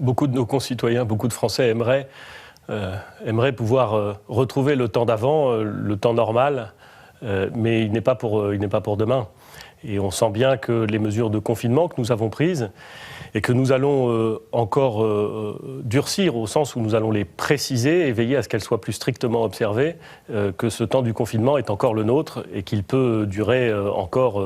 Beaucoup de nos concitoyens, beaucoup de Français aimeraient pouvoir retrouver le temps d'avant, le temps normal, mais il n'est pas pour demain. Et on sent bien que les mesures de confinement que nous avons prises et que nous allons encore durcir au sens où nous allons les préciser et veiller à ce qu'elles soient plus strictement observées, que ce temps du confinement est encore le nôtre et qu'il peut durer encore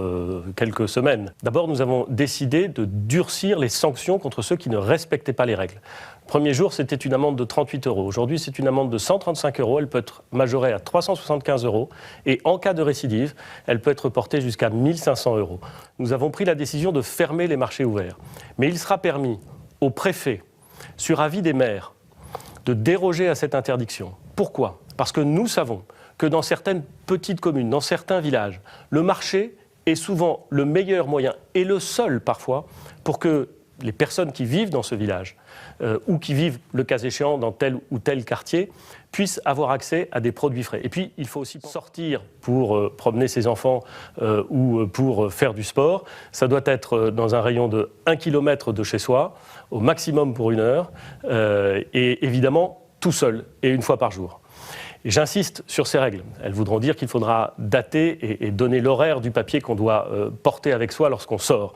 quelques semaines. D'abord, nous avons décidé de durcir les sanctions contre ceux qui ne respectaient pas les règles. Le premier jour, c'était une amende de 38 €. Aujourd'hui, c'est une amende de 135 €. Elle peut être majorée à 375 € et en cas de récidive, elle peut être portée jusqu'à 1 500 €. Nous avons pris la décision de fermer les marchés ouverts. Mais il sera permis aux préfets, sur avis des maires, de déroger à cette interdiction. Pourquoi ? Parce que nous savons que dans certaines petites communes, dans certains villages, le marché est souvent le meilleur moyen, et le seul parfois, pour que les personnes qui vivent dans ce village ou qui vivent, le cas échéant, dans tel ou tel quartier, puissent avoir accès à des produits frais. Et puis, il faut aussi sortir pour promener ses enfants ou pour faire du sport. Ça doit être dans un rayon de 1 km de chez soi, au maximum pour 1 heure, et évidemment tout seul, et une fois par jour. Et j'insiste sur ces règles. Elles voudront dire qu'il faudra dater et donner l'horaire du papier qu'on doit porter avec soi lorsqu'on sort.